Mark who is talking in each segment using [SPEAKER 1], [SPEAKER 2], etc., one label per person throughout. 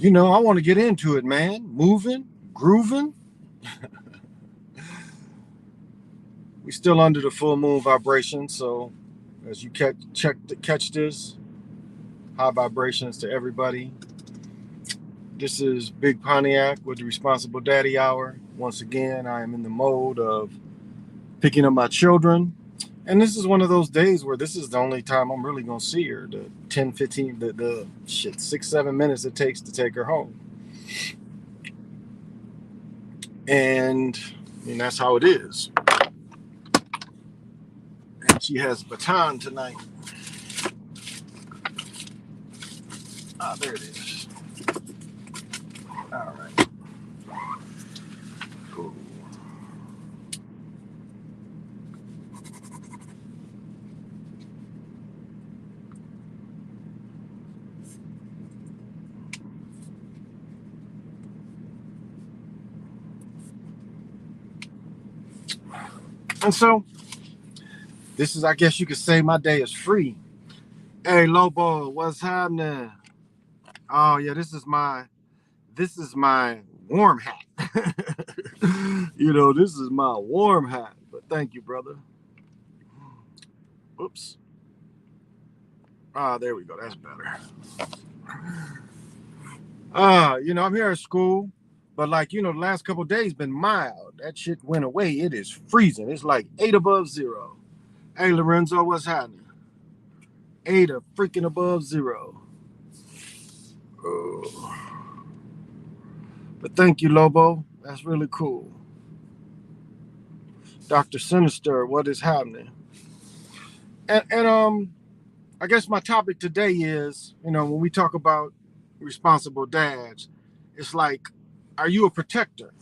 [SPEAKER 1] I want to get into it, man. Moving, grooving. We still under the full moon vibration, so as you catch this, high vibrations to everybody. This is Big Pontiac with the Responsible Daddy Hour. Once again, I am in the mode of picking up my children. And this is one of those days where this is the only time I'm really going to see her. The 10, 15, the shit, 6, 7 minutes it takes to take her home. And that's how it is. And she has baton tonight. There it is. All right. Cool. And so, this is, I guess you could say, my day is free. Hey, Lobo, what's happening? Oh yeah, this is my warm hat. This is my warm hat. But thank you, brother. Oops. There we go. That's better. I'm here at school, but the last couple of days been mild. That shit went away. It is freezing. It's like 8 above zero. Hey, Lorenzo, what's happening? 8 freaking above zero. Oh. But thank you, Lobo. That's really cool. Dr. Sinister, what is happening? And I guess my topic today is, when we talk about responsible dads, it's like, are you a protector?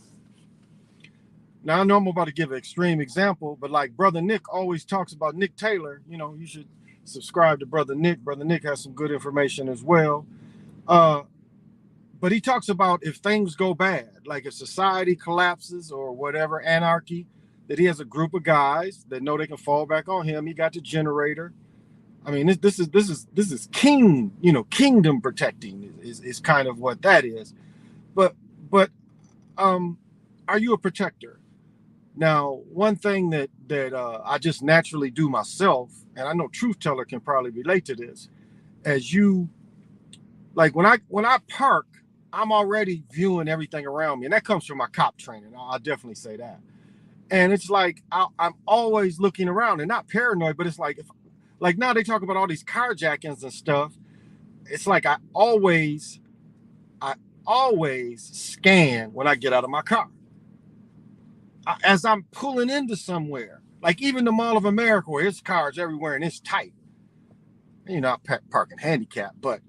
[SPEAKER 1] Now, I know I'm about to give an extreme example, but like Brother Nick always talks about Nick Taylor, you should subscribe to Brother Nick. Brother Nick has some good information as well. But he talks about if things go bad, like if society collapses or whatever, anarchy, that he has a group of guys that know they can fall back on him. He got the generator. I mean, this is kingdom protecting is kind of what that is. But are you a protector? Now, one thing that I just naturally do myself, and I know Truth Teller can probably relate to this, as you like when I park, I'm already viewing everything around me, and that comes from my cop training. I'll definitely say that. And it's like I'm always looking around, and not paranoid, but it's like like now they talk about all these carjackings and stuff. It's like I always scan when I get out of my car. As I'm pulling into somewhere, like even the Mall of America, where there's cars everywhere and it's tight. I'm parking handicap, but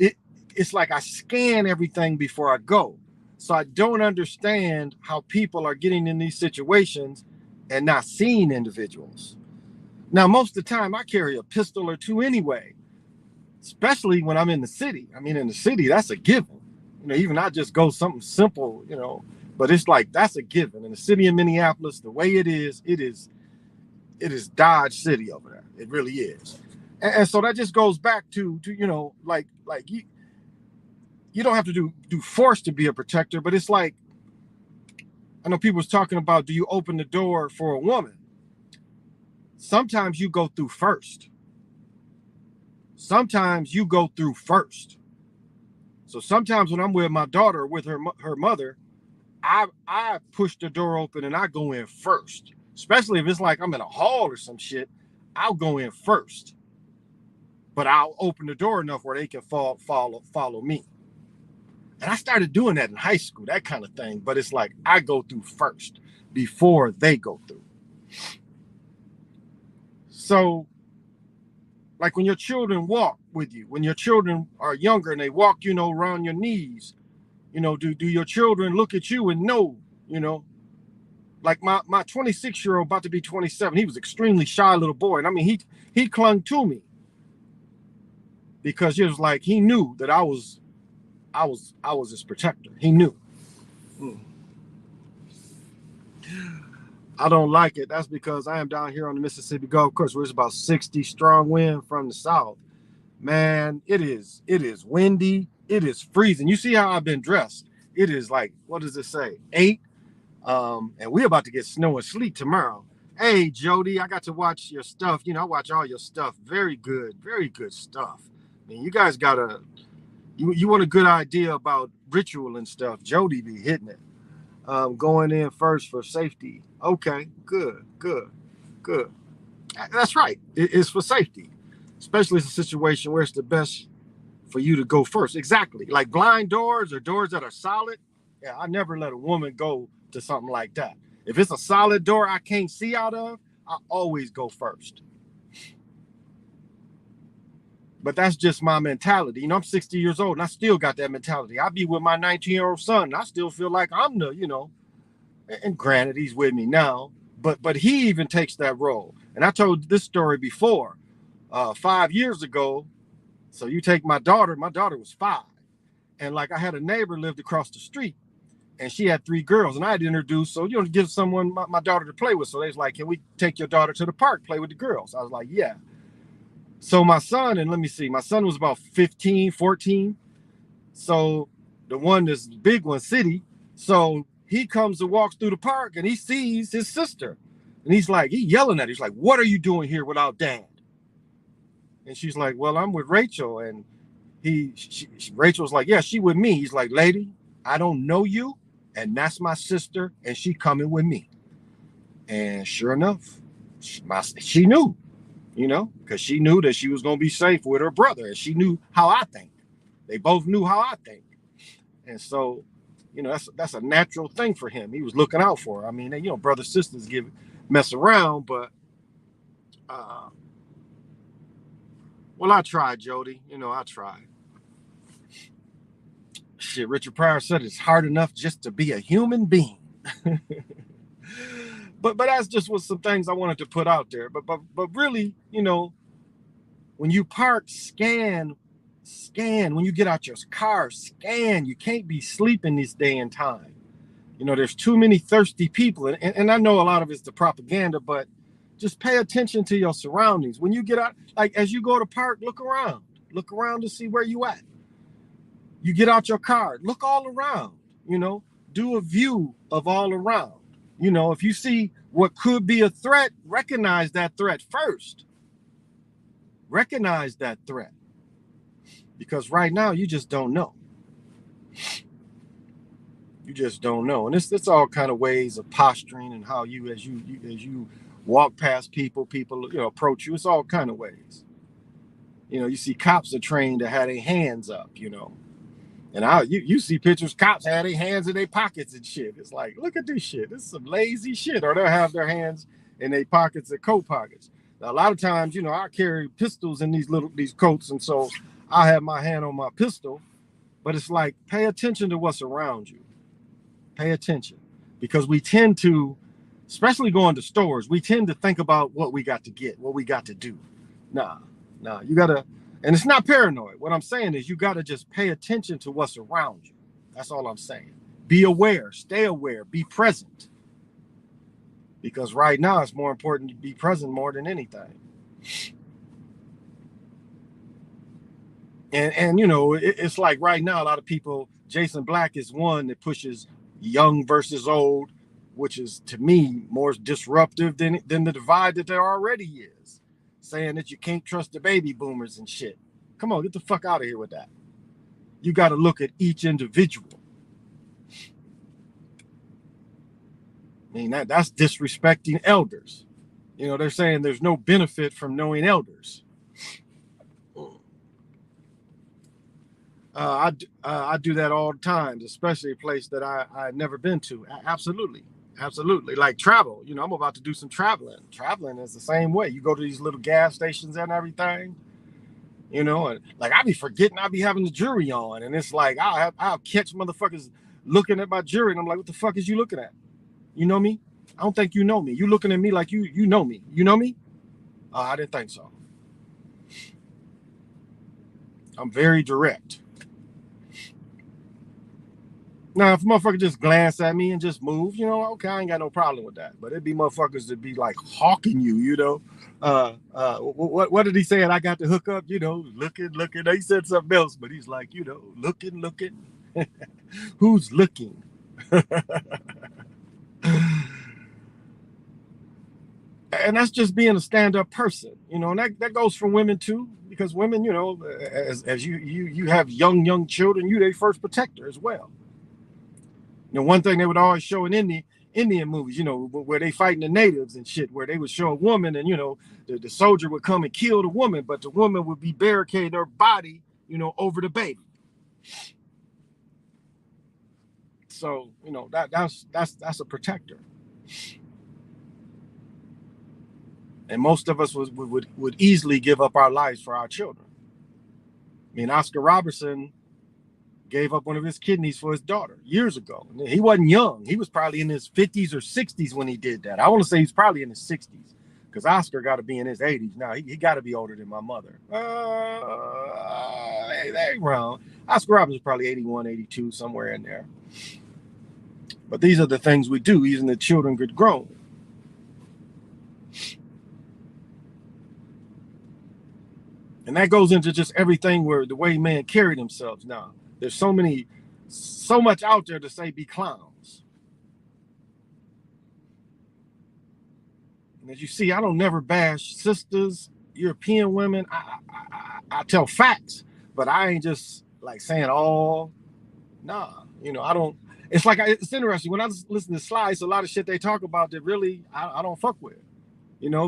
[SPEAKER 1] it's like I scan everything before I go. So I don't understand how people are getting in these situations and not seeing individuals. Now, most of the time I carry a pistol or two anyway, especially when I'm in the city. I mean, in the city, that's a given. Even I just go something simple, but it's like that's a given. In the city of Minneapolis, the way it is Dodge City over there. It really is. And so that just goes back to like you don't have to do force to be a protector, but it's like, I know people was talking about, do you open the door for a woman? Sometimes you go through first. Sometimes you go through first. So sometimes when I'm with my daughter, with her mother, I push the door open and I go in first. Especially if it's like I'm in a hall or some shit, I'll go in first. But I'll open the door enough where they can follow me. And I started doing that in high school, that kind of thing. But it's like I go through first before they go through. So, like when your children walk with you, when your children are younger and they walk, around your knees, do your children look at you and know, like my 26-year-old about to be 27, he was extremely shy little boy. And I mean, he clung to me because it was like he knew that I was his protector. He knew. I don't like it. That's because I am down here on the Mississippi Gulf Coast where it's about 60 strong wind from the south. Man, it is windy. It is freezing. You see how I've been dressed? It is like, what does it say? 8. And we're about to get snow and sleet tomorrow. Hey, Jody, I got to watch your stuff. You know, I watch all your stuff. Very good stuff. I mean, you guys got you want a good idea about ritual and stuff. Jody be hitting it. Going in first for safety. Okay, good. That's right. It's for safety, especially in a situation where it's the best for you to go first. Exactly. Like blind doors or doors that are solid. Yeah, I never let a woman go to something like that. If it's a solid door I can't see out of, I always go first. But that's just my mentality. You know, I'm 60 years old and I still got that mentality. I be with my 19-year-old son and I still feel like I'm the, and granted he's with me now, but he even takes that role. And I told this story before, 5 years ago. So you take my daughter was 5. And like I had a neighbor lived across the street and she had 3 girls and I had introduced, so give someone my daughter to play with. So they was like, can we take your daughter to the park, play with the girls? I was like, yeah. So my son, and let me see, my son was about 15, 14. So the one, this big one, City. So he comes and walks through the park and he sees his sister. And he's yelling at her. He's like, what are you doing here without dad? And she's like, well, I'm with Rachel. And Rachel's like, yeah, she with me. He's like, lady, I don't know you. And that's my sister. And she coming with me. And sure enough, she knew, because she knew that she was going to be safe with her brother. And she knew how I think. They both knew how I think. And so, that's a natural thing for him. He was looking out for her. I mean, brothers, sisters mess around, but, well, I tried, Jody. I tried. Shit, Richard Pryor said it's hard enough just to be a human being. but that's just what some things I wanted to put out there. But really, when you park, scan. When you get out your car, scan. You can't be sleeping this day and time. There's too many thirsty people. And I know a lot of it's the propaganda, but just pay attention to your surroundings. When you get out, like as you go to park, look around. Look around to see where you at. You get out your car, look all around, do a view of all around. If you see what could be a threat, recognize that threat first. Recognize that threat. Because right now you just don't know. You just don't know. And it's all kind of ways of posturing and how you as you walk past people approach you. It's all kind of ways. You see cops are trained to have their hands up, And you see pictures, cops have their hands in their pockets and shit. It's like, look at this shit. This is some lazy shit. Or they'll have their hands in their pockets, their coat pockets. Now, a lot of times, I carry pistols in these coats, and so I have my hand on my pistol. But it's like, pay attention to what's around you. Pay attention. Because we tend to, especially going to stores, we tend to think about what we got to get, what we got to do. Nah, you got to, and it's not paranoid. What I'm saying is you got to just pay attention to what's around you. That's all I'm saying. Be aware, stay aware, be present. Because right now it's more important to be present more than anything. And it's like right now, a lot of people, Jason Black is one that pushes young versus old, which is to me more disruptive than the divide that there already is. Saying that you can't trust the baby boomers and shit. Come on, get the fuck out of here with that. You got to look at each individual. I mean, that's disrespecting elders. They're saying there's no benefit from knowing elders. I do that all the time, especially a place that I've never been to. Absolutely. Like travel. I'm about to do some traveling. Traveling is the same way. You go to these little gas stations and everything, and like I be forgetting I be having the jewelry on, and it's like I'll catch motherfuckers looking at my jewelry, and I'm like, what the fuck is you looking at? You know me? I don't think you know me. You looking at me like you know me. You know me? I didn't think so. I'm very direct. Now, if a motherfucker just glance at me and just move, okay, I ain't got no problem with that. But it'd be motherfuckers that be like hawking you. What did he say? And I got to hook up, looking. He said something else, but he's like, looking. Who's looking? And that's just being a stand-up person, and that goes for women too, because women, as you have young children, you their first protector as well. One thing they would always show in Indian movies, where they fighting the natives and shit, where they would show a woman and the soldier would come and kill the woman, but the woman would be barricading her body, over the baby. So that's a protector. And most of us would easily give up our lives for our children. I mean, Oscar Robertson gave up one of his kidneys for his daughter years ago. He wasn't young. He was probably in his 50s or 60s when he did that. I want to say he's probably in his 60s, because Oscar got to be in his 80s now. He got to be older than my mother. They wrong. Oscar Robertson is probably 81, 82, somewhere in there. But these are the things we do, even the children get grown. And that goes into just everything, where the way men carry themselves now. There's so much out there to say be clowns. And as you see, I don't never bash sisters, European women. I tell facts, but I ain't just like saying all. Nah, I don't. It's like it's interesting when I listen to Slice. A lot of shit they talk about that really I don't fuck with.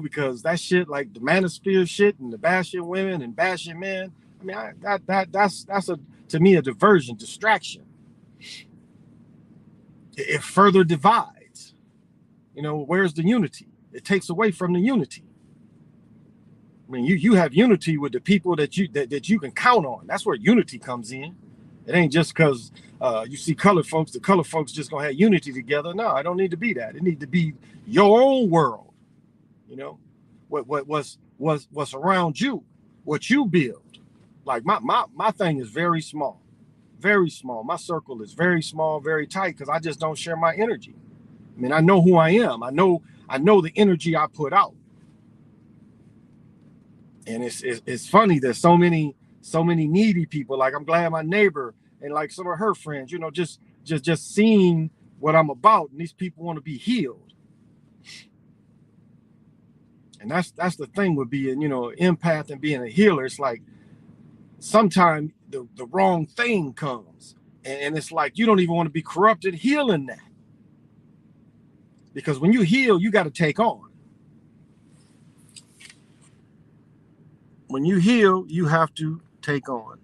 [SPEAKER 1] Because that shit, like the manosphere shit and the bashing women and bashing men. I mean, that's to me a diversion, distraction. It further divides. Where's the unity? It takes away from the unity. I mean, you have unity with the people that you can count on. That's where unity comes in. It ain't just because you see colored folks. The colored folks just gonna have unity together. No, I don't need to be that. It need to be your own world. What's around you, what you build. Like my thing is very small, very small. My circle is very small, very tight, because I just don't share my energy. I mean, I know who I am. I know the energy I put out. And it's funny, there's so many needy people. Like, I'm glad my neighbor and like some of her friends, just seeing what I'm about, and these people want to be healed. And that's the thing with being, an empath and being a healer. It's like sometimes the wrong thing comes, and it's like you don't even want to be corrupted healing that. Because when you heal, you got to take on. When you heal, you have to take on.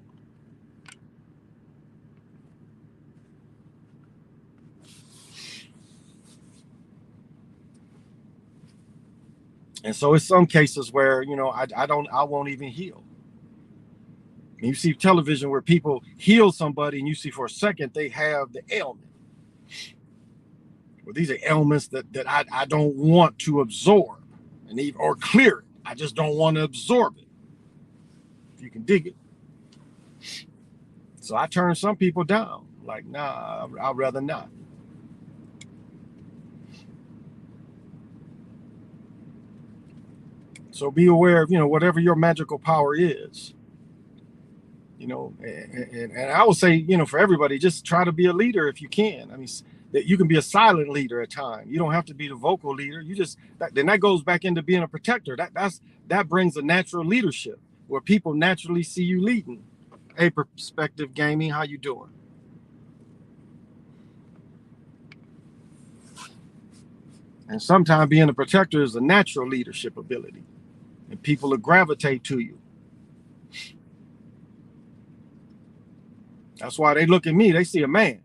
[SPEAKER 1] And so it's some cases where, I won't even heal. And you see television where people heal somebody and you see for a second they have the ailment. Well, these are ailments that I don't want to absorb or clear it. I just don't want to absorb it. If you can dig it. So I turn some people down. Like, nah, I'd rather not. So be aware of, whatever your magical power is. And I would say, for everybody, just try to be a leader if you can. I mean, that you can be a silent leader at times. You don't have to be the vocal leader. Then that goes back into being a protector. That brings a natural leadership where people naturally see you leading. Hey, Perspective Gaming, how you doing? And sometimes being a protector is a natural leadership ability, and people will gravitate to you. That's why they look at me. They see a man.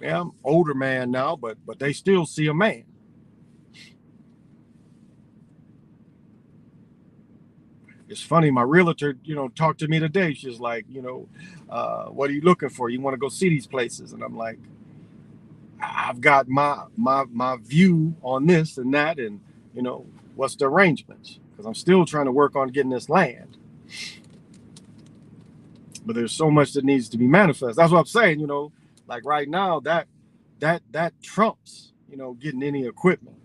[SPEAKER 1] Yeah, I'm an older man now, but they still see a man. It's funny. My realtor, talked to me today. She's like, what are you looking for? You want to go see these places? And I'm like, I've got my view on this and that, and what's the arrangements? Because I'm still trying to work on getting this land. But there's so much that needs to be manifest. That's what I'm saying, you know, like right now that trumps, you know, getting any equipment.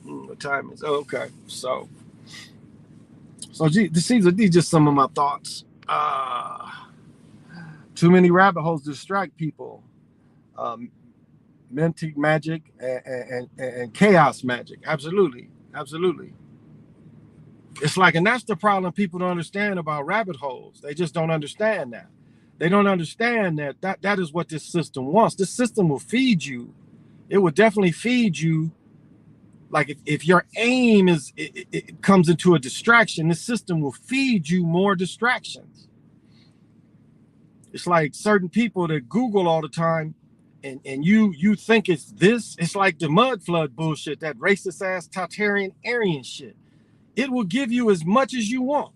[SPEAKER 1] What time is? Oh, okay. So these are just some of my thoughts. Too many rabbit holes distract people. Um, Mentic magic and chaos magic. Absolutely. Absolutely. It's like, and that's the problem people don't understand about rabbit holes. They just don't understand that. They don't understand that is what this system wants. This system will feed you. It will definitely feed you. Like if your aim is it comes into a distraction, this system will feed you more distractions. It's like certain people that Google all the time, and you think it's this. It's like the mud flood bullshit, that racist ass Tartarian Aryan shit. It will give you as much as you want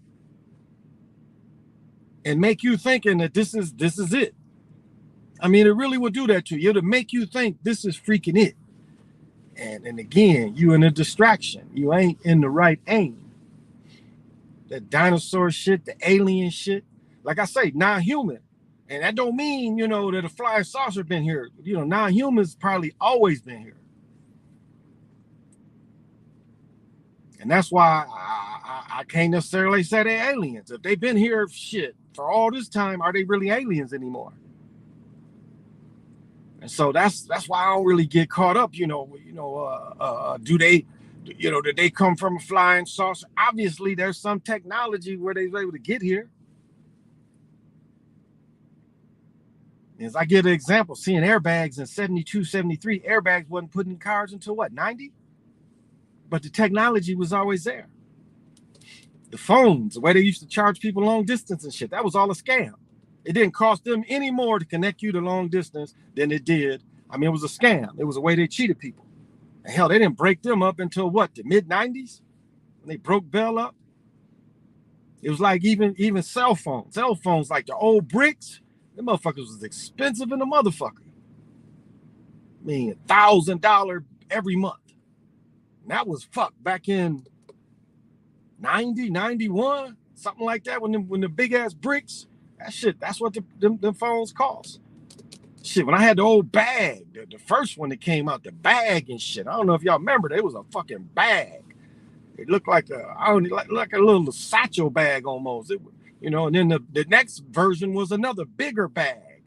[SPEAKER 1] and make you thinking that this is it. I mean, it really will do that to you. It'll make you think this is freaking it. And again, you in a distraction. You ain't in the right aim. That dinosaur shit, the alien shit. Like I say, non-human. And that don't mean, you know, that a flying saucer been here. You know, non-humans probably always been here. And that's why I can't necessarily say they're aliens. If they've been here, shit, for all this time, are they really aliens anymore? And so that's why I don't really get caught up. Do they, did they come from a flying saucer? Obviously, there's some technology where they were able to get here. As I give an example, seeing airbags in 72, 73, airbags wasn't put in cars until what, 90? But the technology was always there. The phones, the way they used to charge people long distance and shit, that was all a scam. It didn't cost them any more to connect you to long distance than it did. I mean, it was a scam. It was a way they cheated people. And hell, they didn't break them up until what, the mid-90s? When they broke Bell up? It was like even cell phones. Cell phones, like the old bricks, them motherfuckers was expensive in the motherfucker. I mean, $1,000 every month. And that was fucked back in 90, 91, something like that, when the big ass bricks, that shit, that's what them phones cost. Shit, when I had the old bag, the first one that came out, the bag and shit, I don't know if y'all remember, it was a fucking bag. It looked like like a little satchel bag almost. And then the next version was another bigger bag.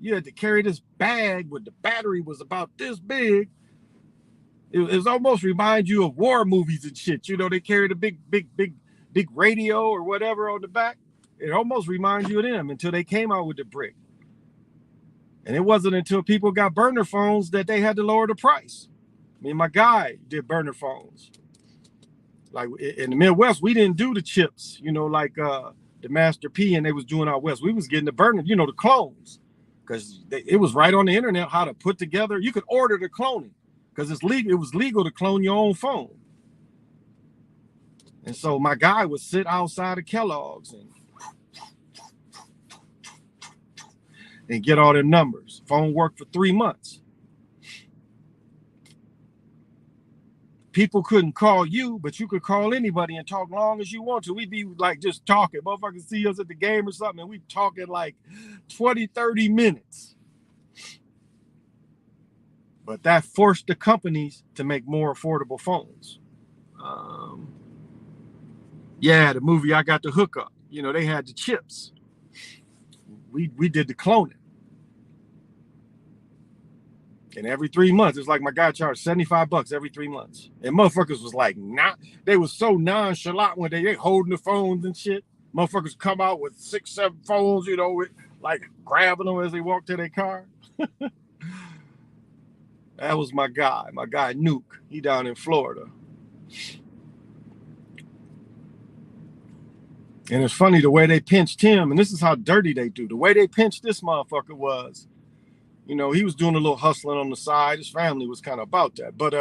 [SPEAKER 1] You had to carry this bag with the battery was about this big. It almost reminds you of war movies and shit. You know, they carried a big radio or whatever on the back. It almost reminds you of them until they came out with the brick. And it wasn't until people got burner phones that they had to lower the price. I mean, my guy did burner phones. Like in the Midwest, we didn't do the chips, like the Master P and they was doing out West. We was getting the burner, the clones. Because it was right on the internet how to put together. You could order the cloning. Because it's legal. It was legal to clone your own phone. And so my guy would sit outside of Kellogg's and get all their numbers. Phone worked for 3 months. People couldn't call you, but you could call anybody and talk long as you want to. We'd be like just talking. Motherfuckers see us at the game or something, and we talking like 20, 30 minutes. But that forced the companies to make more affordable phones. The movie I Got the Hookup. They had the chips. We did the cloning. And every 3 months, it's like my guy charged $75 every 3 months. And motherfuckers was like, nah. They was so nonchalant when they holding the phones and shit. Motherfuckers come out with 6, 7 phones, like grabbing them as they walk to their car. That was my guy Nuke. He down in Florida. And it's funny the way they pinched him, and this is how dirty they do. The way they pinched this motherfucker was, he was doing a little hustling on the side. His family was kind of about that. But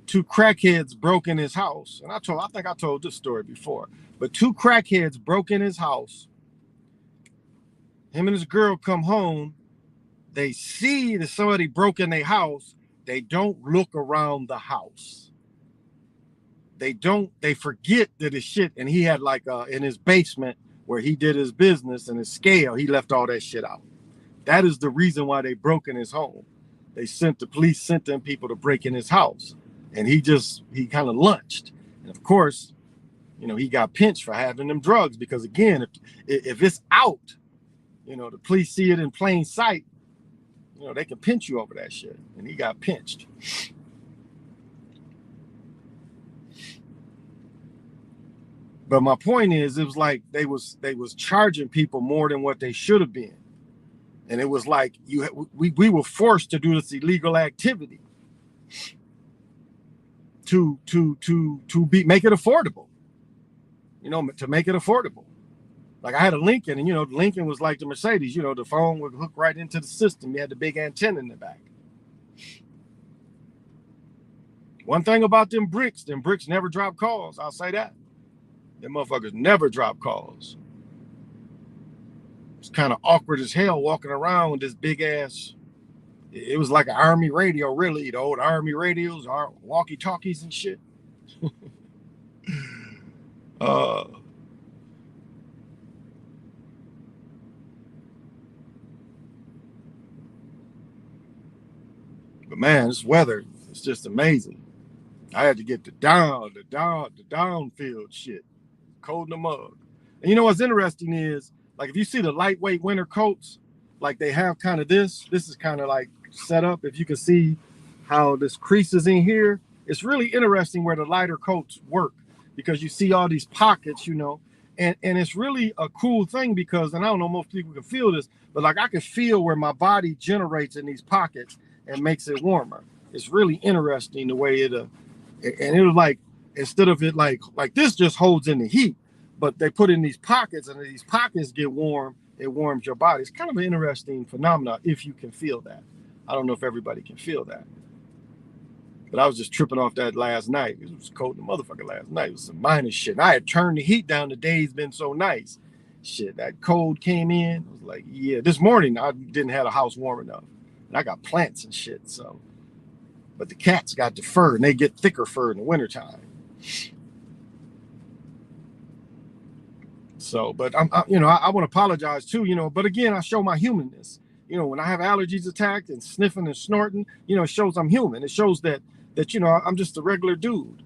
[SPEAKER 1] 2 crackheads broke in his house. And I think I told this story before. But 2 crackheads broke in his house. Him and his girl come home. They see that somebody broke in their house. they don't look around the house. They forget that his shit, and he had like in his basement where he did his business and his scale, he left all that shit out. That is the reason why they broke in his home. The police sent them people to break in his house, and he kind of lunched. And of course, he got pinched for having them drugs, because again, if it's out, the police see it in plain sight, they can pinch you over that shit. And he got pinched. But my point is, it was like they was charging people more than what they should have been. And it was like we were forced to do this illegal activity to make it affordable. To make it affordable. Like I had a Lincoln, and Lincoln was like the Mercedes. The phone would hook right into the system. You had the big antenna in the back. One thing about them bricks never drop calls. I'll say that. Them motherfuckers never drop calls. It's kind of awkward as hell walking around with this big ass. It was like an army radio, really. The old army radios, our walkie-talkies and shit. But man, this weather, it's just amazing. I had to get the downfield shit. Cold in the mug. And what's interesting is, like, if you see the lightweight winter coats, like they have kind of this is kind of like set up. If you can see how this crease is in here, it's really interesting where the lighter coats work, because you see all these pockets, and it's really a cool thing, because, and I don't know, most people can feel this, but like I can feel where my body generates in these pockets and makes it warmer. It's really interesting the way and it was like, instead of it like this just holds in the heat, but they put in these pockets, and these pockets get warm, it warms your body. It's kind of an interesting phenomenon if you can feel that. I don't know if everybody can feel that. But I was just tripping off that last night. It was cold in the motherfucker last night. It was some minus shit. And I had turned the heat down. The day's been so nice. Shit, that cold came in. I was like, yeah. This morning, I didn't have a house warm enough. And I got plants and shit, so. But the cats got the fur, and they get thicker fur in the wintertime. So, but I want to apologize too, but again, I show my humanness. When I have allergies attacked and sniffing and snorting, it shows I'm human. It shows that I'm just a regular dude.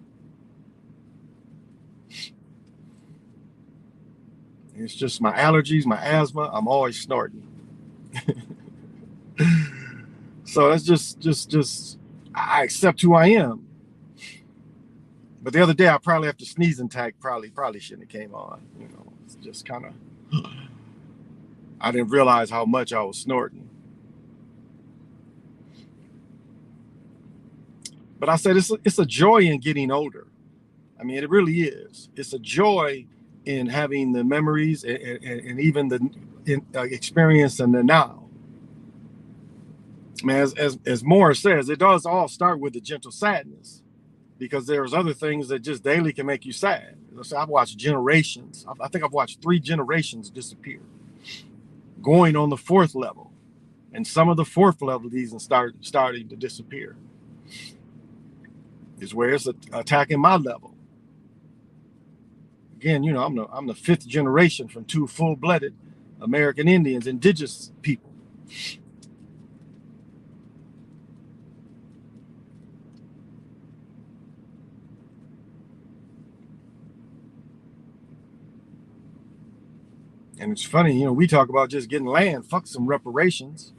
[SPEAKER 1] It's just my allergies, my asthma. I'm always snorting. So that's just I accept who I am. But the other day I probably, after sneezing tag, probably shouldn't have came on. It's just kind of, I didn't realize how much I was snorting. But I said it's a joy in getting older. I mean, it really is. It's a joy in having the memories and even the experience in the now. I mean, as Morris says, it does all start with the gentle sadness, because there's other things that just daily can make you sad. So I've watched generations. I think I've watched 3 generations disappear, going on the 4th level, and some of the 4th level even starting to disappear. Is where it's attacking my level. Again, I'm the 5th generation from 2 full-blooded American Indians, indigenous people. And it's funny, we talk about just getting land. Fuck some reparations.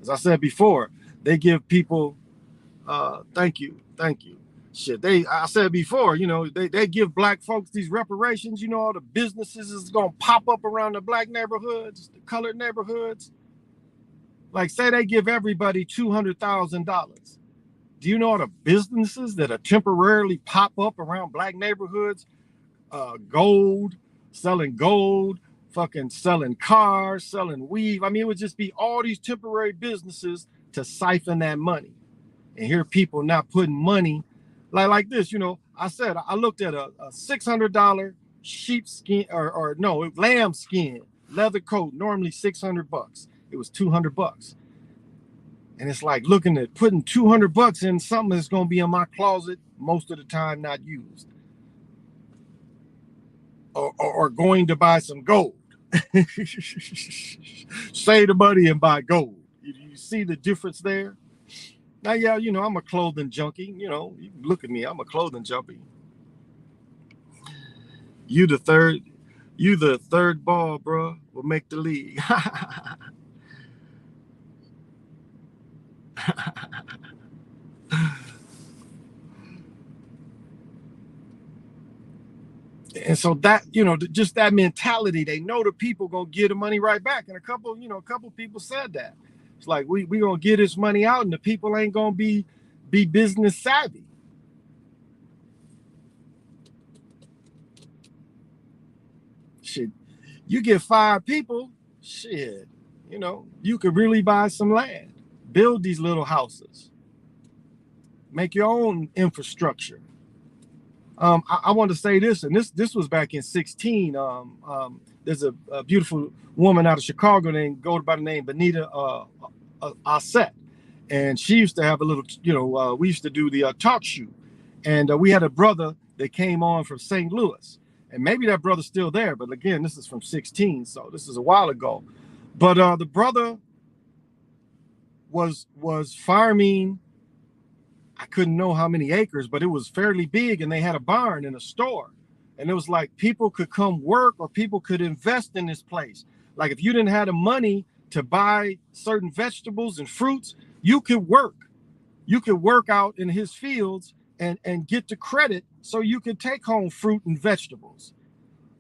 [SPEAKER 1] As I said before, they give people, thank you. Shit, I said before, they give black folks these reparations. All the businesses is gonna pop up around the black neighborhoods, the colored neighborhoods. Like, say they give everybody $200,000. Do you know all the businesses that are temporarily pop up around black neighborhoods? Selling gold, fucking selling cars, selling weave. I mean, it would just be all these temporary businesses to siphon that money. And here people not putting money like this. I said, I looked at a $600 sheepskin or no, lamb skin leather coat, normally $600. It was $200. And it's like looking at putting $200 in something that's going to be in my closet most of the time, not used. Or going to buy some gold. Save the money and buy gold. You see the difference there? Now, yeah, I'm a clothing junkie. You look at me, I'm a clothing junkie. You the third ball, bro, will make the league. And so that, just that mentality, they know the people gonna give the money right back. And a couple people said that. It's like we gonna give this money out and the people ain't gonna be business savvy. Shit, you get 5 people, shit, you could really buy some land, build these little houses, make your own infrastructure. I want to say this, and this was back in 16. There's a beautiful woman out of Chicago named go by the name Benita Asset, and she used to have a little, we used to do the talk show, and we had a brother that came on from St. Louis, and maybe that brother's still there, but again, this is from 16, so this is a while ago. But the brother was farming. I couldn't know how many acres, but it was fairly big, and they had a barn and a store. And it was like people could come work or people could invest in this place. Like if you didn't have the money to buy certain vegetables and fruits, you could work. You could work out in his fields and get the credit so you could take home fruit and vegetables.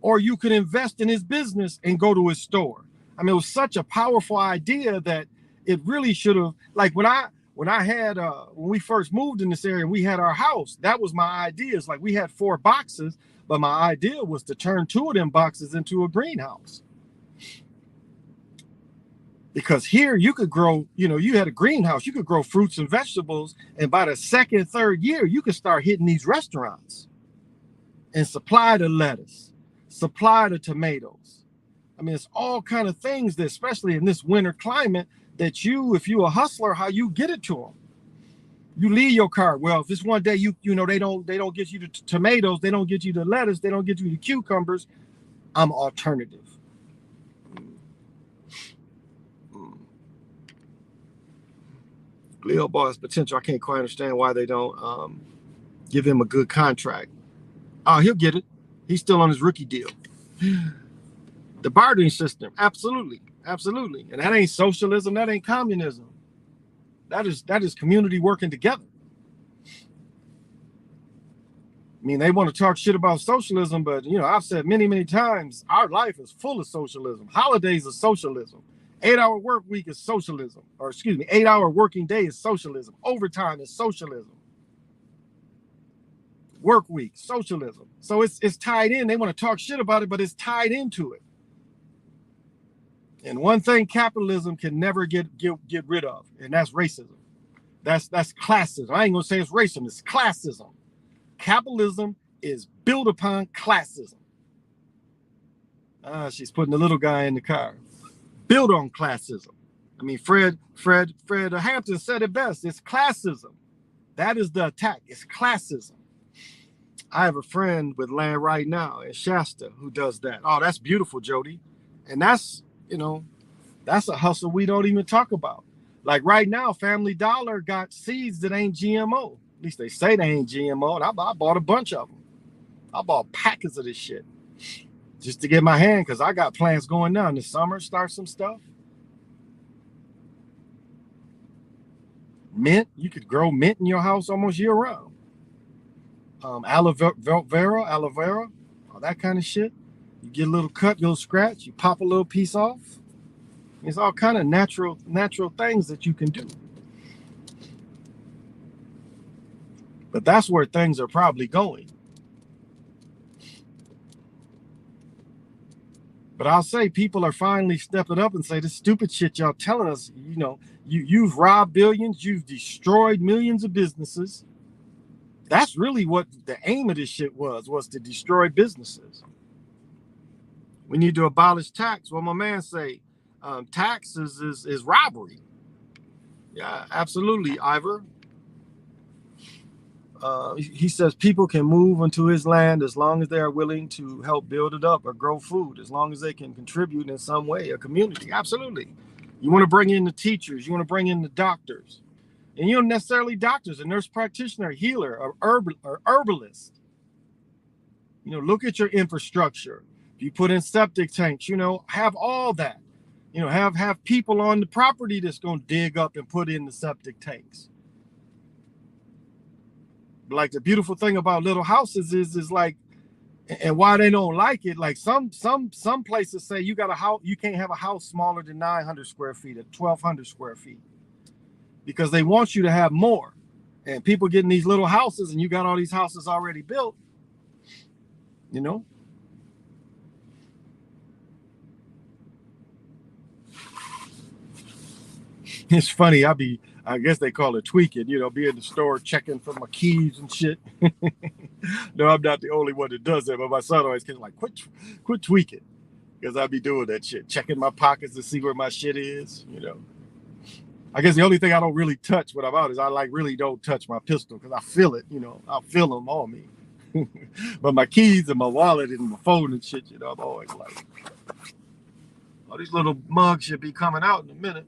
[SPEAKER 1] Or you could invest in his business and go to his store. I mean, it was such a powerful idea that it really should have, like when we first moved in this area, we had our house. That was my idea. It's like we had 4 boxes, but my idea was to turn 2 of them boxes into a greenhouse. Because here you could grow, you had a greenhouse, you could grow fruits and vegetables. And by the 2nd, 3rd year, you could start hitting these restaurants and supply the lettuce, supply the tomatoes. I mean, it's all kind of things that, especially in this winter climate, that if you a hustler, how you get it to them. You leave your cart. Well, if it's one day they don't get you the tomatoes, they don't get you the lettuce, they don't get you the cucumbers, I'm alternative. Leo Ball has potential. I can't quite understand why they don't give him a good contract. Oh, he'll get it. He's still on his rookie deal. The bartering system, absolutely. And that ain't socialism, that ain't communism. That is community working together. I mean, they want to talk shit about socialism, but I've said many times, our life is full of socialism. Holidays are socialism. 8-hour work week is socialism. Or 8-hour working day is socialism. Overtime is socialism. Work week, socialism. So it's tied in. They want to talk shit about it, but it's tied into it. And one thing capitalism can never get rid of, and that's racism. That's classism. I ain't gonna say it's racism, it's classism. Capitalism is built upon classism. She's putting the little guy in the car. Built on classism. I mean, Fred Hampton said it best. It's classism. That is the attack. It's classism. I have a friend with land right now in Shasta who does that. Oh, that's beautiful, Jody. And that's a hustle we don't even talk about. Like right now, Family Dollar got seeds that ain't GMO. At least they say they ain't GMO. And I bought a bunch of them. I bought packets of this shit just to get my hand, because I got plans going now in the summer, start some stuff. Mint, you could grow mint in your house almost year round. Aloe vera, all that kind of shit. You get a little cut, little scratch, you pop a little piece off. It's all kind of natural things that you can do. But that's where things are probably going. But I'll say people are finally stepping up and say, this stupid shit y'all telling us, you've robbed billions, you've destroyed millions of businesses. That's really what the aim of this shit was to destroy businesses. We need to abolish tax. What my man say, taxes is robbery. Yeah, absolutely, Ivor. He says people can move into his land as long as they are willing to help build it up or grow food, as long as they can contribute in some way, a community. Absolutely. You want to bring in the teachers, you want to bring in the doctors. And you don't necessarily doctors, a nurse practitioner, healer, or herbalist. Look at your infrastructure. If you put in septic tanks, have all that. Have people on the property that's going to dig up and put in the septic tanks. Like the beautiful thing about little houses is like, and why they don't like it, like some places say you got a house, you can't have a house smaller than 900 square feet or 1,200 square feet, because they want you to have more. And people getting these little houses, and you got all these houses already built. It's funny. I guess they call it tweaking, be in the store checking for my keys and shit. No, I'm not the only one that does that, but my son always gets like, quit tweaking. Because I be doing that shit, checking my pockets to see where my shit is, I guess the only thing I don't really touch when I'm out is I really don't touch my pistol, because I feel it, I'll feel them on me. But my keys and my wallet and my phone and shit, I'm always like, oh, these little mugs should be coming out in a minute.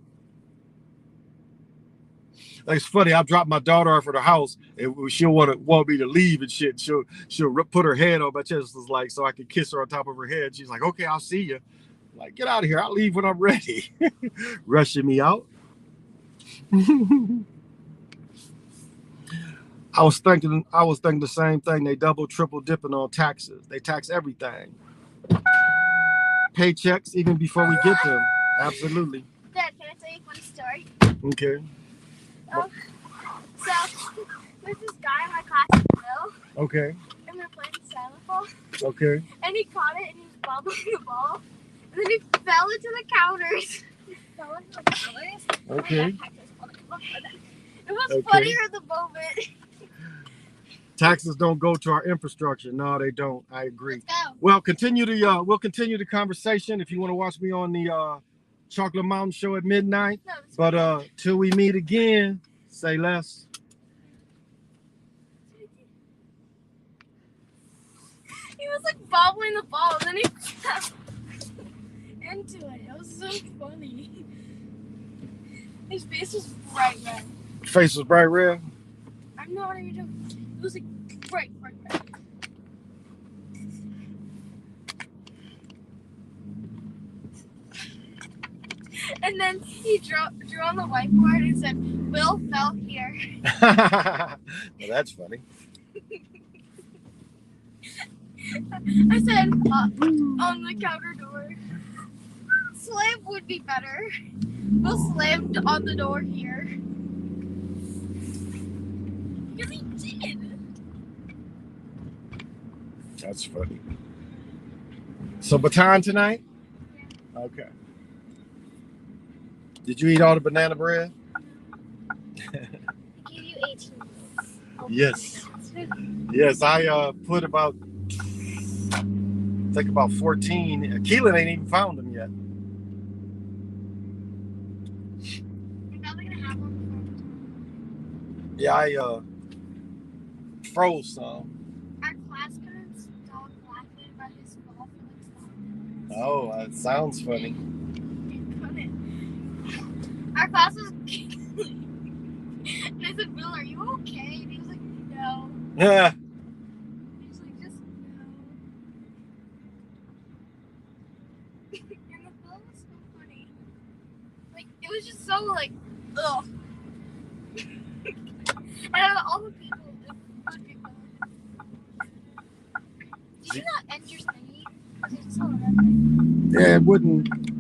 [SPEAKER 1] Like, it's funny. I dropped my daughter off at her house, and she'll want me to leave and shit. She'll put her head on my chest, like, so I can kiss her on top of her head. She's like, "Okay, I'll see you." Like, get out of here. I'll leave when I'm ready. Rushing me out. I was thinking the same thing. They double, triple dipping on taxes. They tax everything. Paychecks even before we get them. Absolutely.
[SPEAKER 2] Dad, can I tell you a funny story?
[SPEAKER 1] Okay.
[SPEAKER 2] So there's this guy in my class, Will.
[SPEAKER 1] Okay.
[SPEAKER 2] And we're playing silent ball.
[SPEAKER 1] Okay.
[SPEAKER 2] And he caught it, and he was bobbling the ball. And then he fell into the counters.
[SPEAKER 1] Okay.
[SPEAKER 2] It was funnier in the moment.
[SPEAKER 1] Taxes don't go to our infrastructure. No, they don't. I agree.
[SPEAKER 2] Let's go.
[SPEAKER 1] Well, we'll continue the conversation if you want to watch me on the Chocolate Mountain Show at midnight.
[SPEAKER 2] No,
[SPEAKER 1] but till we meet again, say less.
[SPEAKER 2] He was like bobbling the ball, and then he fell into it. It was so funny. His face was bright red.
[SPEAKER 1] Face was bright red?
[SPEAKER 2] I'm not even joking. It was like bright red. And then he drew on the whiteboard and said, "Will fell here."
[SPEAKER 1] Well, that's funny.
[SPEAKER 2] I said, on the counter door. Slam would be better. Will slammed on the door here. Because he did.
[SPEAKER 1] That's funny. So baton tonight? Yeah. Okay. Did you eat all the banana bread?
[SPEAKER 2] I gave you 18 minutes.
[SPEAKER 1] Yes. Yes, I put about 14. Keelan ain't even found them yet.
[SPEAKER 2] You're probably gonna have one.
[SPEAKER 1] Yeah, I froze some.
[SPEAKER 2] Our class couldn't stop laughing about his fall for
[SPEAKER 1] Oh, that sounds funny.
[SPEAKER 2] Our class was giggling. And I said, "Will, are you okay?" And he was like, "No."
[SPEAKER 1] Yeah.
[SPEAKER 2] He was like, "Just no." And the film was so funny. Like, it was just so, like, ugh. And out of all the people, the good people. Did you not end your thingy? Because it's so red.
[SPEAKER 1] Yeah, it wouldn't